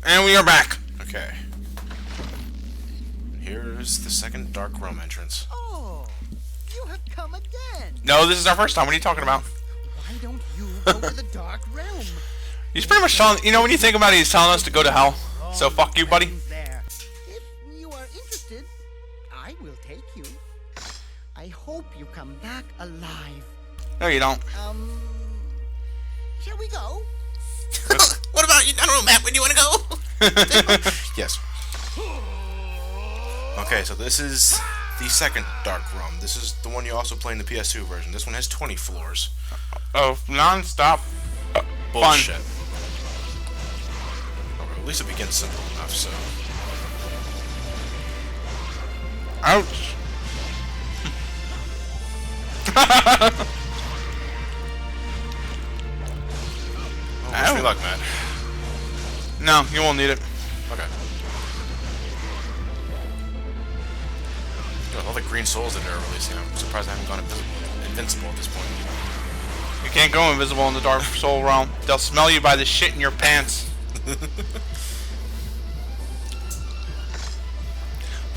And we are back. Okay. Here's the second dark room entrance. Oh, you have come again. No, this is our first time. What are you talking about? Why don't you go to the dark realm? He's pretty much telling, you know, when you think about it, he's telling us to go to hell. So fuck you, buddy. There. If you are interested, I will take you. I hope you come back alive. No, you don't. Shall we go? What about you? I don't know, Matt. Where do you want to go? Yes. Okay, so this is the second dark room. This is the one you also play in the PS2 version. This one has 20 floors. Oh, non-stop Bullshit. fun. Or at least it begins simple enough, so... Ouch. Wish me luck, Matt. No, you won't need it. Okay. With all the green souls that they're releasing, I'm surprised I haven't gone invincible at this point. You can't go invisible in the Dark Soul realm. They'll smell you by the shit in your pants.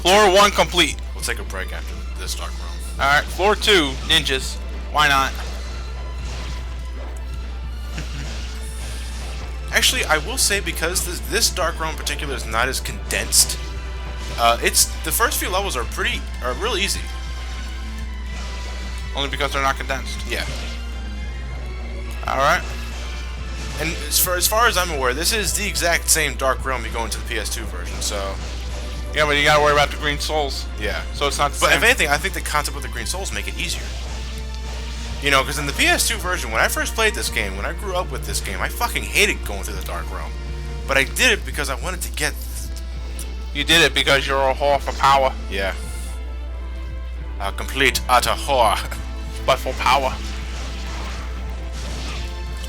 Floor 1 complete. We'll take a break after this dark room. Alright, floor 2, ninjas. Why not? Actually, I will say, because this dark room in particular is not as condensed, the first few levels are real easy. Only because they're not condensed. Yeah. Alright. And as far as I'm aware, this is the exact same dark realm you go into the PS2 version, so... Yeah, but you gotta worry about the green souls. Yeah. So it's not the But same. if anything, I think the concept of the green souls make it easier. You know, because in the PS2 version, when I first played this game, when I grew up with this game, I fucking hated going through the dark realm. But I did it because I wanted to get... You did it because you're a whore for power. Yeah. A complete, utter whore. But for power.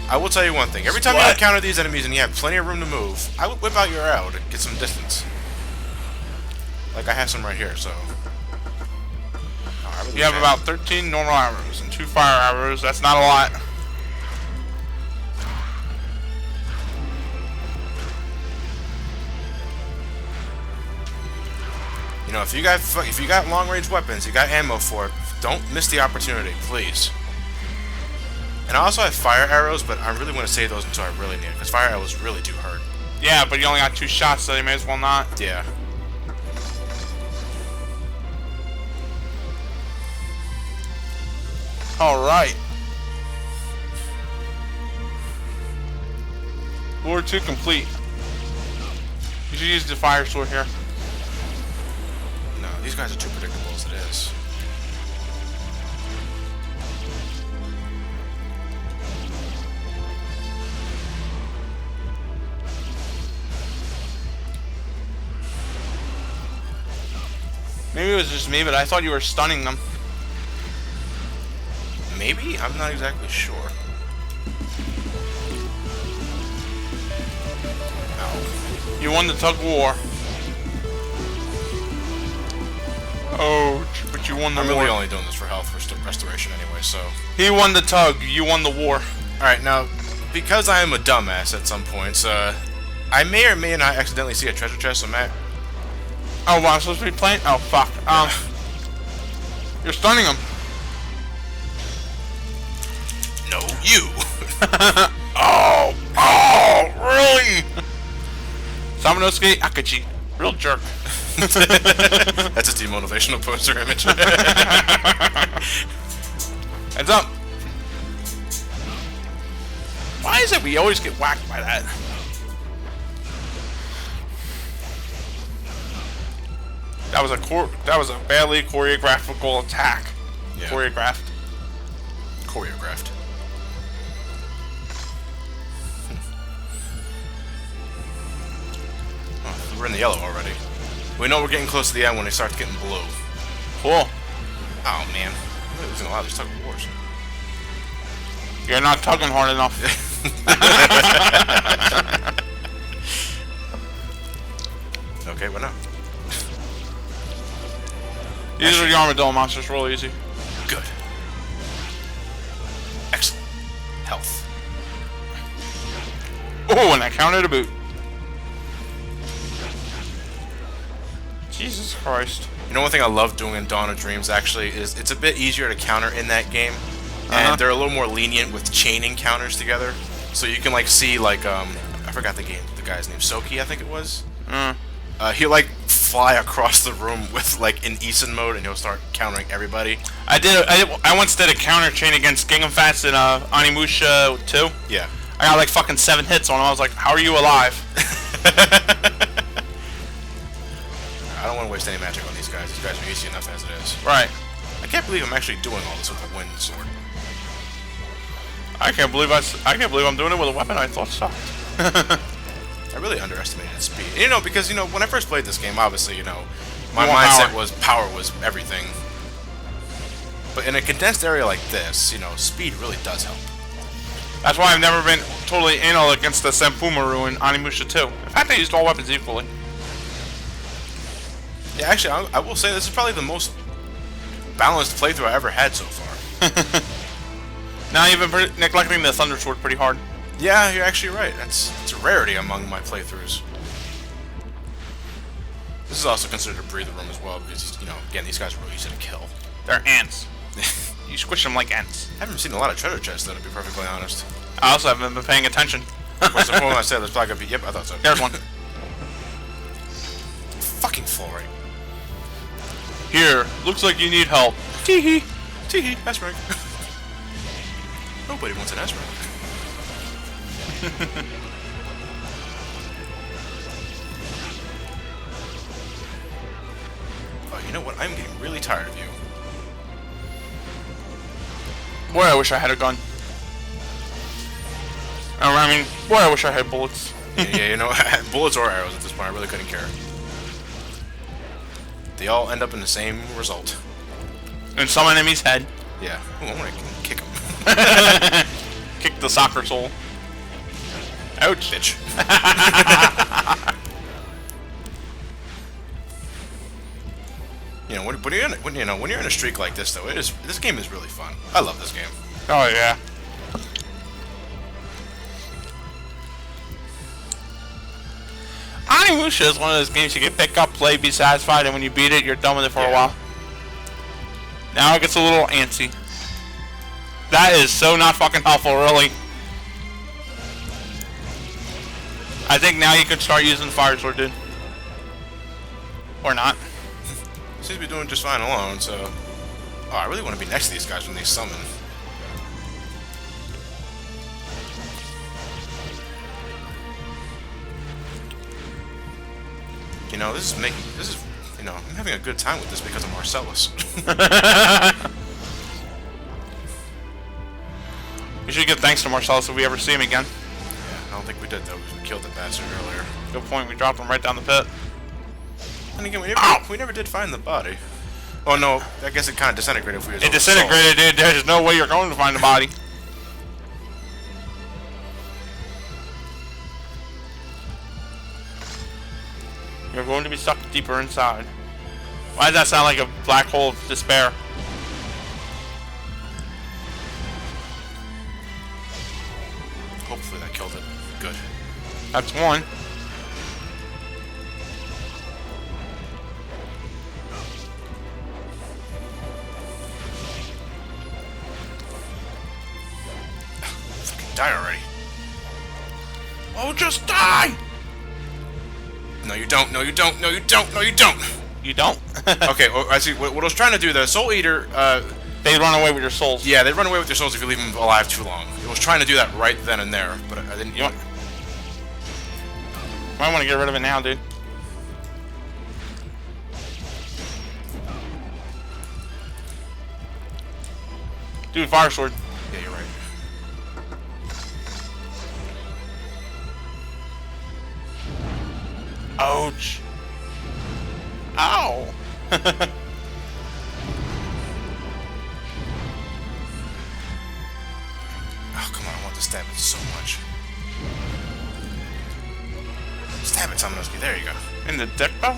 I will tell you one thing. Every time you encounter these enemies and you have plenty of room to move, I would whip out your arrow to get some distance. Like I have some right here, so... You have about 13 normal arrows and 2 fire arrows. That's not a lot. You know, if you got long-range weapons, you got ammo for it, don't miss the opportunity, please. And I also have fire arrows, but I really want to save those until I really need it, because fire arrows really do hurt. Yeah, but you only got 2 shots, so you may as well not. Yeah. Alright. Floor 2 complete. You should use the fire sword here. No, these guys are too predictable as it is. Maybe it was just me, but I thought you were stunning them. Maybe? I'm not exactly sure. Ow. You won the tug of war. Oh, but you won the I'm war. really only doing this for health restoration anyway, so... He won the tug, you won the war. Alright, now, because I am a dumbass at some points, I may or may not accidentally see a treasure chest, so Matt... Oh, wow, I'm supposed to be playing? Oh, fuck. You're stunning him. No, you! Oh, really? Samanosuke Akachi. Real jerk. That's a demotivational poster image. Heads up. Why is it we always get whacked by that? That was a badly choreographical attack. Yeah. Choreographed. Choreographed. Oh, we're in the yellow already. We know we're getting close to the end when it starts getting blue. Cool. Oh man, we're losing a lot of these tug of wars. You're not tugging hard enough. Okay, what now? These are the armadillo monsters, real easy. Good. Excellent. Health. Oh, and I counted a boot. Jesus Christ. You know, one thing I love doing in Dawn of Dreams actually is it's a bit easier to counter in that game, and they're a little more lenient with chaining counters together. So you can like see like I forgot the guy's name, Soki I think it was. He'll like fly across the room with like in Eason mode, and he'll start countering everybody. I once did a counter chain against Genma in Onimusha 2. Yeah. I got like fucking 7 hits on him. I was like, how are you alive? I don't want to waste any magic on these guys. These guys are easy enough as it is. Right. I can't believe I'm actually doing all this with a wind sword. I can't believe I'm doing it with a weapon I thought sucked. I really underestimated its speed. You know, because you know when I first played this game, obviously you know my You want mindset power. was power was everything. But in a condensed area like this, you know, speed really does help. That's why I've never been totally anal against the Senpumaru in Onimusha 2. In fact, I used all weapons equally. Yeah, actually, I will say this is probably the most balanced playthrough I ever had so far. Now you've been neglecting the Thunder Sword pretty hard. Yeah, you're actually right. It's a rarity among my playthroughs. This is also considered a breather room as well because, you know, again, these guys are really easy to kill. They're ants. You squish them like ants. I haven't seen a lot of treasure chests, though, to be perfectly honest. I also haven't been paying attention. What's the point I said? There's probably gonna be. Yep, I thought so. There's one. Fucking full right. Here, looks like you need help. Teehee. Teehee, S-rank. Nobody wants an S-rank. Oh, you know what? I'm getting really tired of you. Boy, I wish I had a gun. I mean, boy, I wish I had bullets. Yeah, you know, bullets or arrows at this point, I really couldn't care. They all end up in the same result. In some enemy's head. Yeah. Ooh, I want to kick him. Kick the soccer soul. Ouch. Bitch. You know, when you're in a streak like this, though, this game is really fun. I love this game. Oh, yeah. Onimusha is one of those games you can pick up, play, be satisfied, and when you beat it, you're done with it for a while. Now it gets a little antsy. That is so not fucking helpful, really. I think now you can start using Fire Sword, dude. Or not. Seems to be doing just fine alone, so... Oh, I really want to be next to these guys when they summon. You know, you know, I'm having a good time with this because of Marcellus. We should give thanks to Marcellus if we ever see him again. Yeah, I don't think we did, though, because we killed the bastard earlier. Good point, we dropped him right down the pit. And again, we never did find the body. Oh, no, I guess it kind of disintegrated if we... It disintegrated, dude. There's no way you're going to find the body. You're going to be sucked deeper inside. Why does that sound like a black hole of despair? Hopefully that killed it. Good. That's one. Fucking die already. Oh, just die! No, you don't. No, you don't. No, you don't. No, you don't. You don't? Okay, well, I see. What I was trying to do, the Soul Eater, They run away with your souls. yeah, they run away with your souls if you leave them alive too long. I was trying to do that right then and there, but I didn't. You might want to get rid of it now, dude. Dude, Fire Sword. Yeah, you're right. Ouch. Ow. Oh, come on, I want to stab it so much. Stab it, Tomonosuke. There you go. In the dick, though?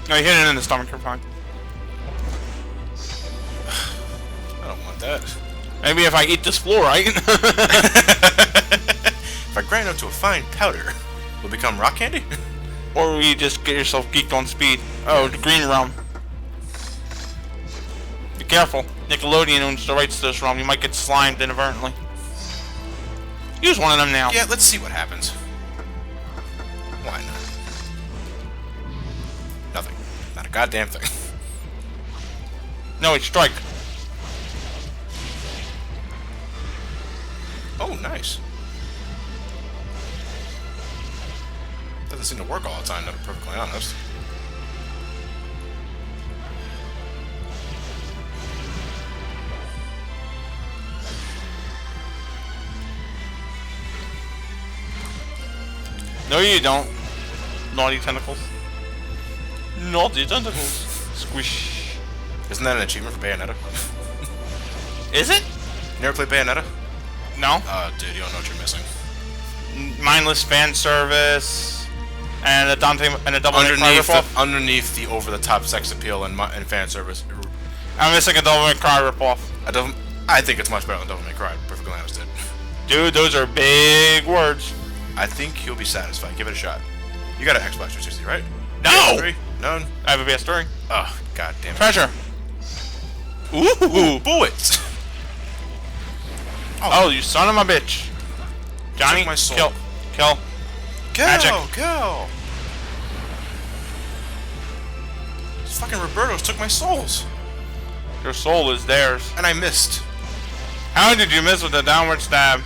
No, you hit it in the stomach, you're fine. I don't want that. Maybe if I eat this fluorite. If I grind up to a fine powder, will it become rock candy? Or you just get yourself geeked on speed. Oh, the green realm. Be careful. Nickelodeon owns the rights to this realm. You might get slimed inadvertently. Use one of them now. Yeah, let's see what happens. Why not? Nothing. Not a goddamn thing. No, it's strike. Oh, nice. Doesn't seem to work all the time, to be perfectly honest. No, you don't. Naughty tentacles. Naughty tentacles. Squish. Isn't that an achievement for Bayonetta? Is it? You never played Bayonetta? No. Dude, you don't know what you're missing. Mindless fan service and a Dante and a double Underneath the over-the-top sex appeal and fan service. I'm missing a Devil May Cry ripoff. I think it's much better than Devil May Cry, perfectly honest. Dude, those are big words. I think you'll be satisfied. Give it a shot. You got an Xbox 360, right? No! PS3? No? I have a PS3. Oh, god damn it. Treasure. Ooh, bullets! Oh, you son of a bitch. Johnny, my soul. Kill. Magic. Kill! These fucking Robertos took my souls. Your soul is theirs. And I missed. How did you miss with the downward stab?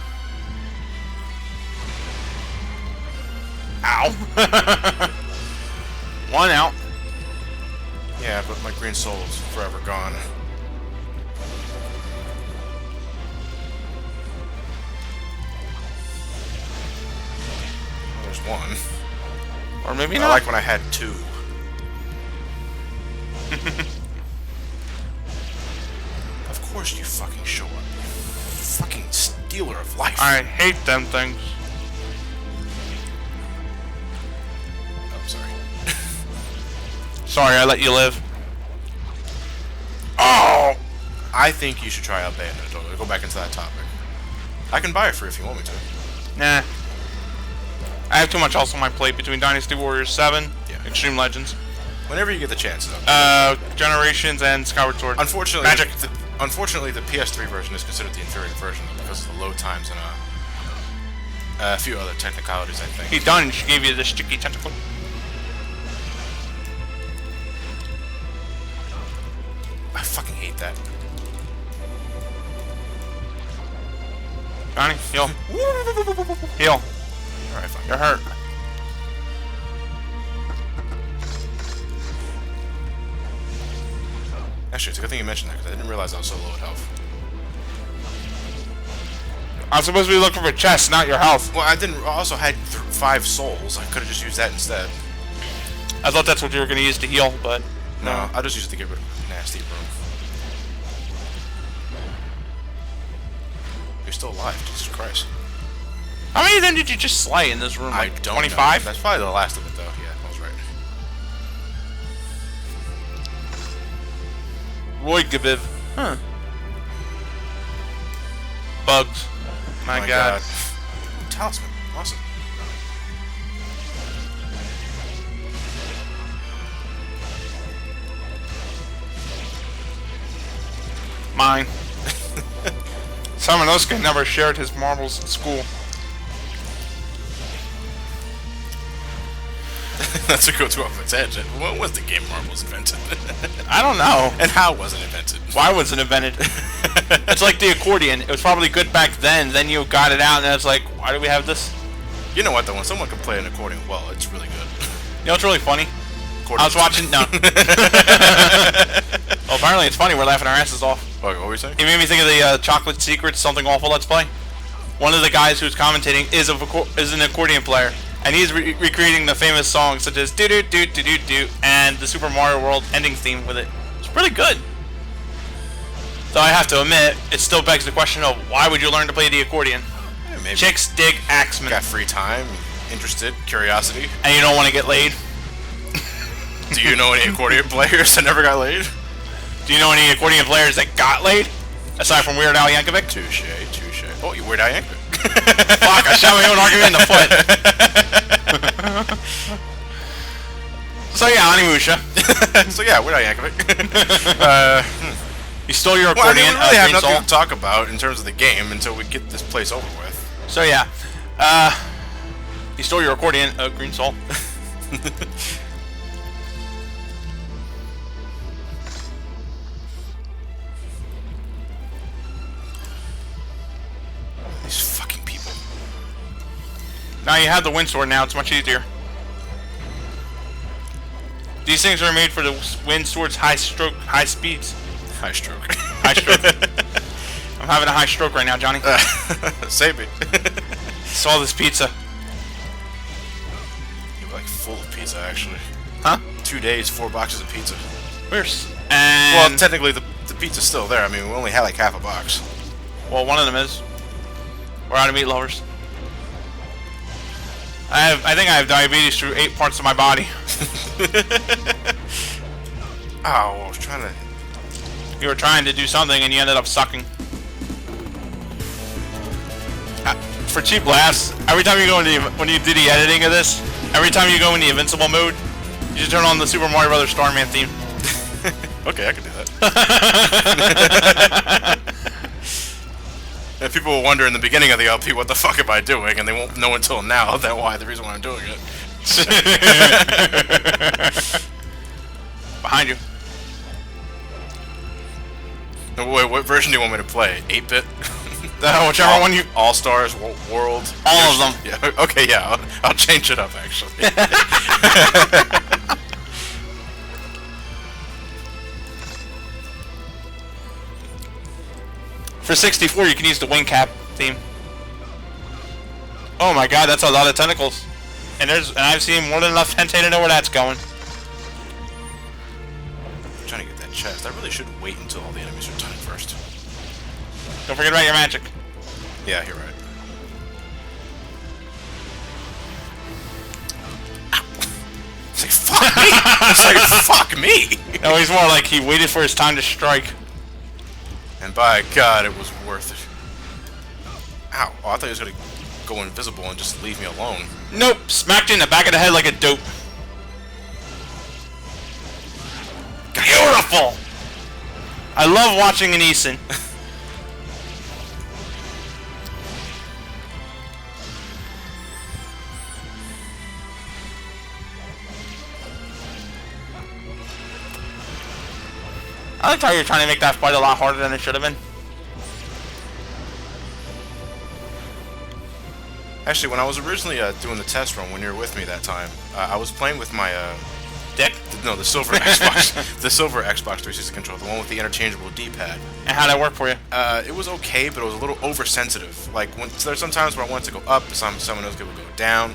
Ow. One out. Yeah, but my green soul is forever gone. There's one. Or maybe I not. like when I had two. Of course you fucking show up. Fucking stealer of life. I hate them things. I'm sorry. Sorry, I let you live. Oh! I think you should try out Bayonetta. Go back into that topic. I can buy it for you if you want me to. Nah. I have too much else on my plate between Dynasty Warriors 7, Yeah. Extreme Legends, Whenever you get the chances. Generations, and Skyward Sword. Unfortunately, Magic. Unfortunately, the PS3 version is considered the inferior version because of the load times and a few other technicalities, I think. He done. She gave you the sticky tentacle. I fucking hate that. Johnny, heal. Heal. Alright, fine. You're hurt. Actually, it's a good thing you mentioned that because I didn't realize I was so low at health. I'm supposed to be looking for chests, not your health. Well, I didn't. I also had 5 souls. I could have just used that instead. I thought that's what you were going to use to heal, but No, I'll just use it to get rid of nasty room. You're still alive, Jesus Christ. How many of them did you just slay in this room? I Like don't 25? know. That's probably the last of it, though. Yeah, I was right. Roy Gaviv. Huh. Bugs. My god. Talisman. Awesome. Mine. Samanosuke never shared his marbles at school. That's a go-to off its edge. When was the game Marbles invented? I don't know. And how was it invented? Why was it invented? It's like the accordion. It was probably good back then you got it out, and it's like, why do we have this? You know what, though? When someone can play an accordion well, it's really good. You know what's really funny? I was watching... No. Well, apparently it's funny. We're laughing our asses off. What were you saying? It made me think of the Chocolate Secrets, Something Awful Let's Play. One of the guys who's commentating is an accordion player. And he's recreating the famous songs such as do do do do do do and the Super Mario World ending theme with it. It's pretty good. Though I have to admit, it still begs the question of why would you learn to play the accordion? Yeah, maybe. Chicks dig Axeman. Got free time, interested, curiosity. And you don't want to get laid. Do you know any accordion players that never got laid? Do you know any accordion players that got laid? Aside from Weird Al Yankovic? Touche, touche. Oh, you Weird Al Yankovic. Fuck, I shot my own argument in the foot. So yeah, Onimusha. So yeah, we're not Yankovic. You stole your Well, I accordion. mean, we really have Green nothing Soul. to talk about in terms of the game until we get this place over with. So yeah, you stole your accordion, Green Soul. These fucking people. Now you have the wind sword. Now it's much easier. These things are made for the wind sword's high speeds. High stroke. High stroke. I'm having a high stroke right now, Johnny. Save me. Saw this pizza. You're like full of pizza, actually. Huh? 2 days, 4 boxes of pizza. Where's? And Well, technically the pizza's still there. I mean, we only had like half a box. well, one of them is. We're out of meat lovers. I think I have diabetes through 8 parts of my body. Oh, I was trying to. You were trying to do something and you ended up sucking. For cheap laughs, every time you go into when you do the editing of this, every time you go in the invincible mode, you should turn on the Super Mario Brothers Starman theme. Okay, I can do that. And people will wonder in the beginning of the LP, what the fuck am I doing? And they won't know until now that why the reason why I'm doing it. Behind you. Wait, what version do you want me to play? 8-bit? Whichever one you... All Stars, World? All of them. Yeah, okay, yeah, I'll change it up, actually. For 64, you can use the wing cap theme. Oh my god, that's a lot of tentacles. And I've seen more than enough hentai to know where that's going. I'm trying to get that chest. I really should wait until all the enemies are done first. Don't forget about your magic. Yeah, you're right. It's like, fuck me! It's like, fuck me! No, he's more like he waited for his time to strike. And by God, it was worth it. Ow. Oh, I thought he was gonna go invisible and just leave me alone. Nope, smacked you in the back of the head like a dope. Beautiful! I love watching an Eason. I like how you're trying to make that fight a lot harder than it should have been. Actually, when I was originally doing the test run, when you were with me that time, I was playing with my Dick. no, the silver Xbox, the silver Xbox 360 controller, the one with the interchangeable D-pad. And how'd that work for you? It was okay, but it was a little oversensitive. Like so there's sometimes where I wanted to go up, someone else would go down.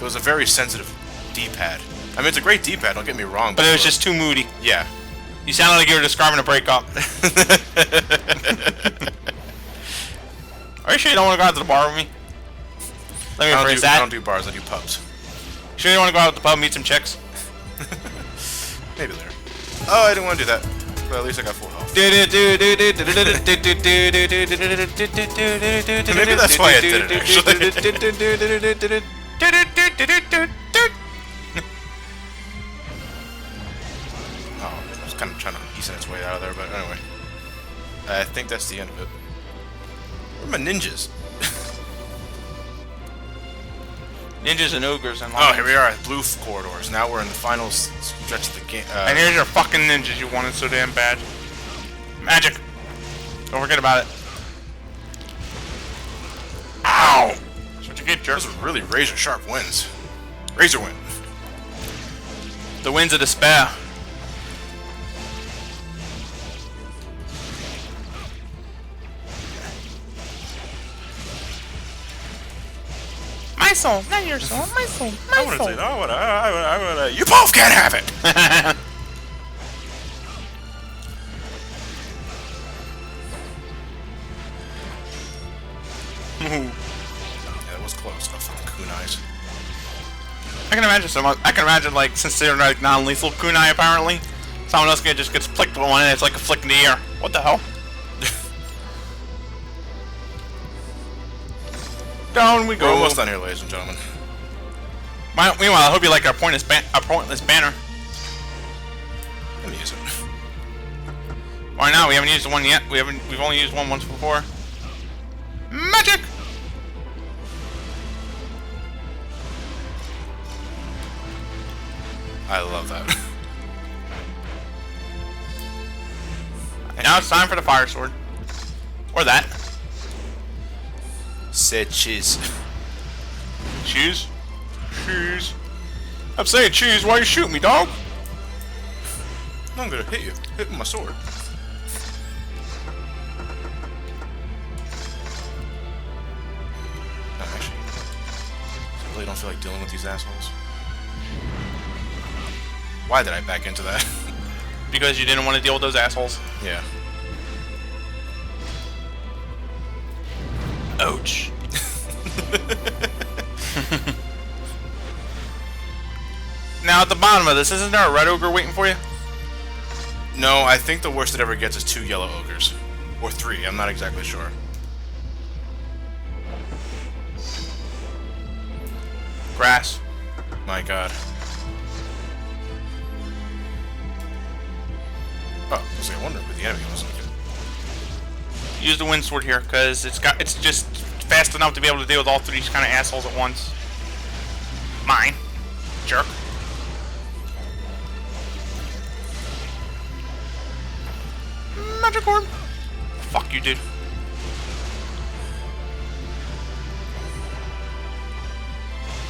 It was a very sensitive D-pad. I mean, it's a great D-pad. Don't get me wrong, But it was just too moody. yeah. You sounded like you were describing a breakup. Are you sure you don't want to go out to the bar with me? Let me rephrase that. I don't do bars. I do pubs. Sure you want to go out to the pub and meet some chicks? Maybe later. Oh, I didn't want to do that. But at least I got full health. Maybe Maybe that's why I did it, actually. Oh, I was kind of trying to ease its way out of there, but anyway. I think that's the end of it. Where are my ninjas? Ninjas and ogres and Oh, here we are at blue corridors. Now we're in the final stretch of the game. and here's your fucking ninjas you wanted so damn bad. Magic. Don't forget about it. Ow! That's what you get, jerk. Those are really razor sharp winds. Razor wind. The winds of despair. My soul, not your soul. My soul, my soul. I would, you both can't have it! Yeah, that was close. Oh, fucking kunais. I can imagine I can imagine, like, since they're like non-lethal kunai apparently, someone else just gets flicked with one and it's like a flick in the air. What the hell? Down we go. We're almost done here, ladies and gentlemen. Meanwhile, I hope you like our pointless banner. Let me use it. Why not? We haven't used one yet. We've only used one once before. Magic! I love that. And now it's time for the fire sword. Or that. Said cheese. Choose? Choose. I'm saying choose. Why you shooting me, dog? I'm gonna hit you. Hit with my sword. No, actually, I really don't feel like dealing with these assholes. Why did I back into that? Because you didn't want to deal with those assholes. Yeah. Ouch. Now at the bottom of this, isn't there a red ogre waiting for you? No, I think the worst it ever gets is 2 yellow ogres. Or 3, I'm not exactly sure. Grass. My god. Oh, I was like, I wonder who the enemy was. Use the wind sword here, because it's just fast enough to be able to deal with all 3 of these kind of assholes at once. Mine. Jerk. Magic orb. Fuck you, dude.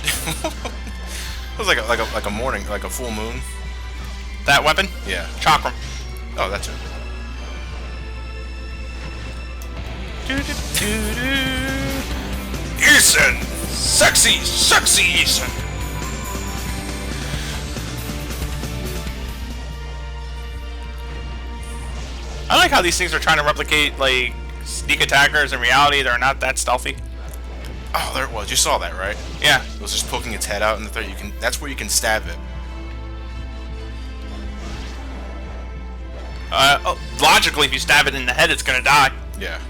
It was like a morning, like a full moon. That weapon? Yeah. Chakram. Oh, that's it. Ethan! Sexy Ethan! I like how these things are trying to replicate, like, sneak attackers. In reality, they're not that stealthy. Oh, there it was. You saw that, right? Yeah. It was just poking its head out in the third. That's where you can stab it. Logically, if you stab it in the head, it's gonna die. Yeah.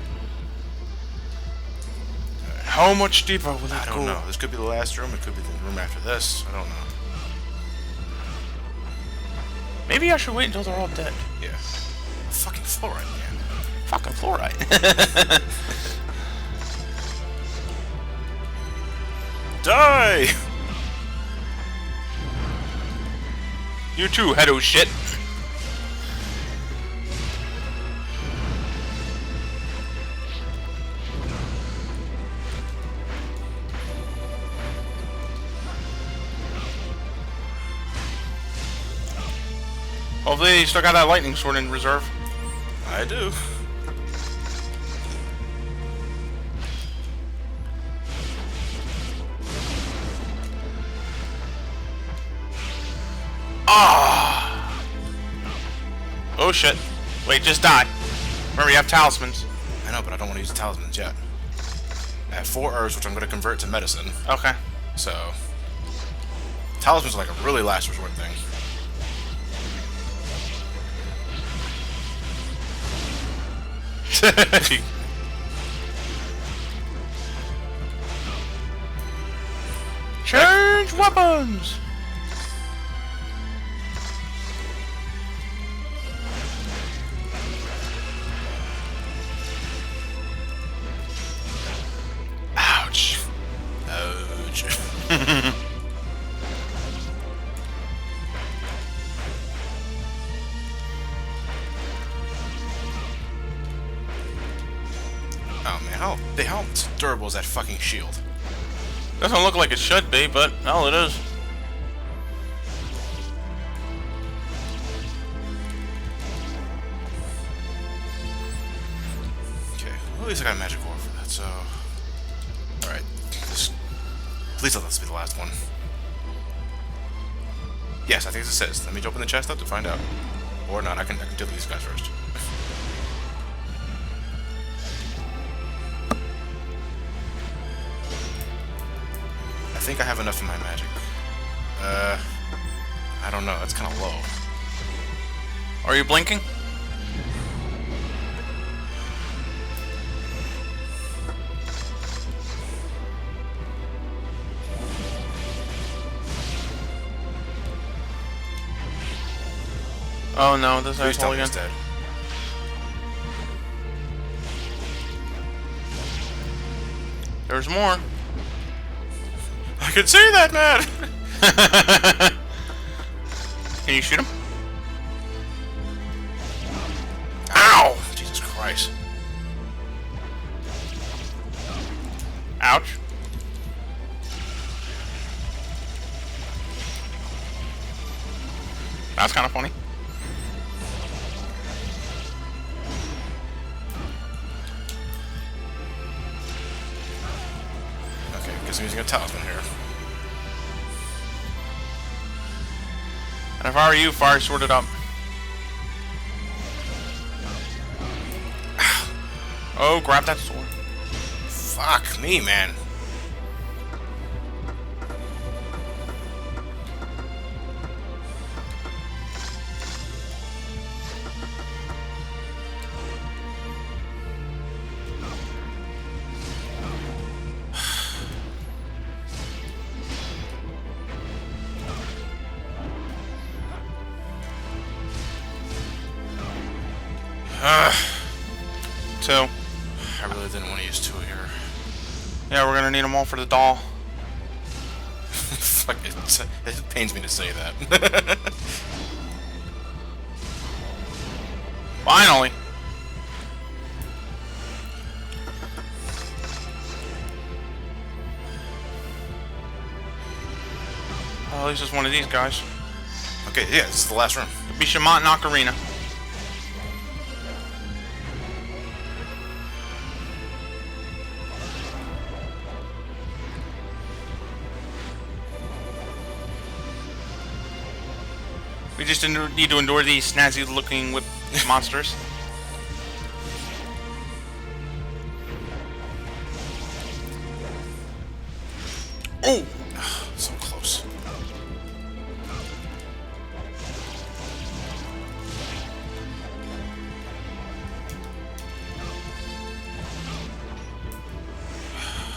How much deeper will that I don't know. This could be the last room. It could be the room after this. I don't know. Maybe I should wait until they're all dead. Yeah. Fucking fluoride, man. Fucking fluoride. Die! You too, head of shit. Hopefully you still got that lightning sword in reserve. I do. Ah! Oh shit. Wait, just die. Remember, you have talismans. I know, but I don't want to use the talismans yet. I have 4 herbs, which I'm going to convert to medicine. Okay. So, talismans are like a really last resort thing. Change weapons! Ouch. Ouch. Oh man, how durable is that fucking shield? Doesn't look like it should be, but hell, it is. Okay, well, at least I got a magic ore for that, so... Alright, please let this be the last one. Yes, I think this is. Let me open the chest up to find out. Or not, I can deal with these guys first. I think I have enough in my magic. I don't know, that's kind of low. Are you blinking? Oh no, this Please asshole tell me again. he's dead. There's more. I can see that, man! Can you shoot him? Ow! Jesus Christ. Ouch. That's kind of funny. Okay, guess I'm using a talisman here. And if I were you, fire sword it up. Oh, grab that sword. Fuck me, man. Two. I really didn't want to use 2 here. Yeah, we're gonna need them all for the doll. Fuck, it pains me to say that. Finally. Well, at least it's one of these guys. Okay, yeah, this is the last room. The Bishamont Ocarina. We just need to endure these snazzy-looking whip monsters. Oh! So close.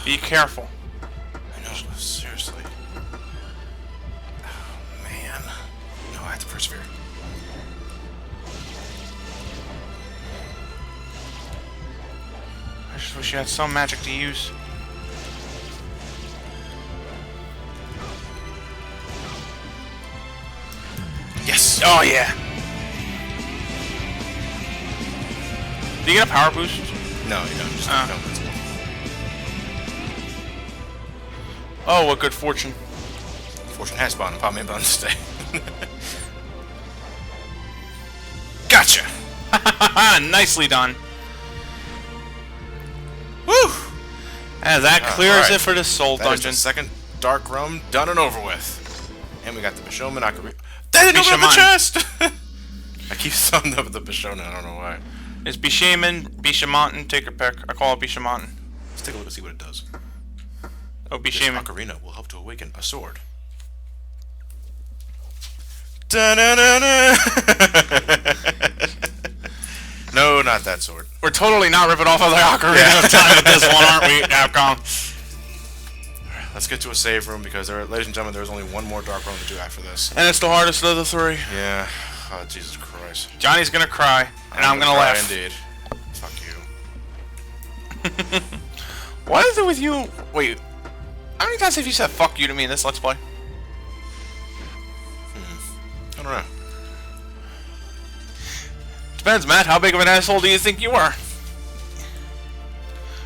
Be careful. I know, seriously. Oh, man. No, I have to persevere. I just wish you had some magic to use. Yes! Oh yeah! Do you get a power boost? No, you don't. Just Ah. don't. Oh, what good fortune. Fortune has spawned upon me, but I'm to stay. Gotcha! Nicely done. Woo! And that clears alright. it for the soul That is dungeon. the second Dark Realm done and over with. And we got the Bishonen Ocarina. That didn't open up the Bishamon. chest! I keep summing up the Bishonen, I don't know why. It's Bishaman, Bishamonten, take your pick. I call it Bishamonten. Let's take a look and see what it does. Oh, This Bishaman. ocarina will help to awaken a sword. Da-na-na-na. No, not that sword. We're totally not ripping off other Ocarina of Time with this one, aren't we, Capcom? Let's get to a save room because, ladies and gentlemen, there's only one more Dark Realm to do after this. And it's the hardest of the three. Yeah. Oh, Jesus Christ. Johnny's gonna cry, and I'm gonna cry laugh. Indeed. Fuck you. What is it with you? Wait, how many times have you said fuck you to me in this Let's Play? I don't know. Depends, Matt. How big of an asshole do you think you are?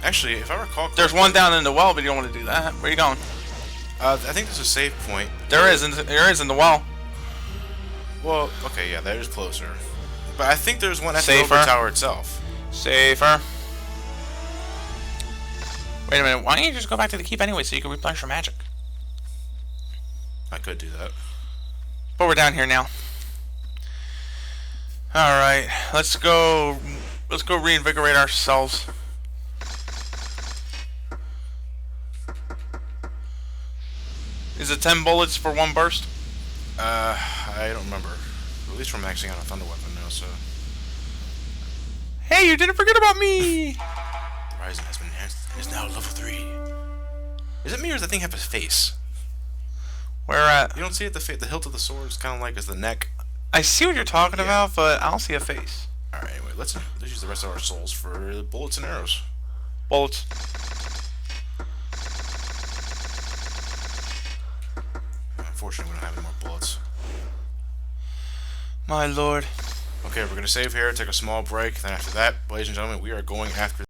Actually, if I recall There's correctly, one down in the well, but you don't want to do that. Where are you going? I think there's a save point. There is in the well. Well, okay, yeah, that is closer. But I think there's one at the Safer. Over Tower itself. Safer. Wait a minute. Why don't you just go back to the keep anyway, so you can replenish your magic? I could do that. But we're down here now. All right, let's go. Let's go reinvigorate ourselves. Is it 10 bullets for one burst? I don't remember. At least we're maxing out a thunder weapon now, so. Hey, you didn't forget about me! Horizon has been enhanced and is now level 3. Is it me or does the thing have a face? Where at? You don't see it? The hilt of the sword is kind of like as the neck. I see what you're talking Yeah. about, but I don't see a face. Alright, anyway, let's use the rest of our souls for bullets and arrows. Bullets. Unfortunately, we don't have any more bullets. My lord. Okay, we're going to save here, take a small break, then after that, ladies and gentlemen, we are going after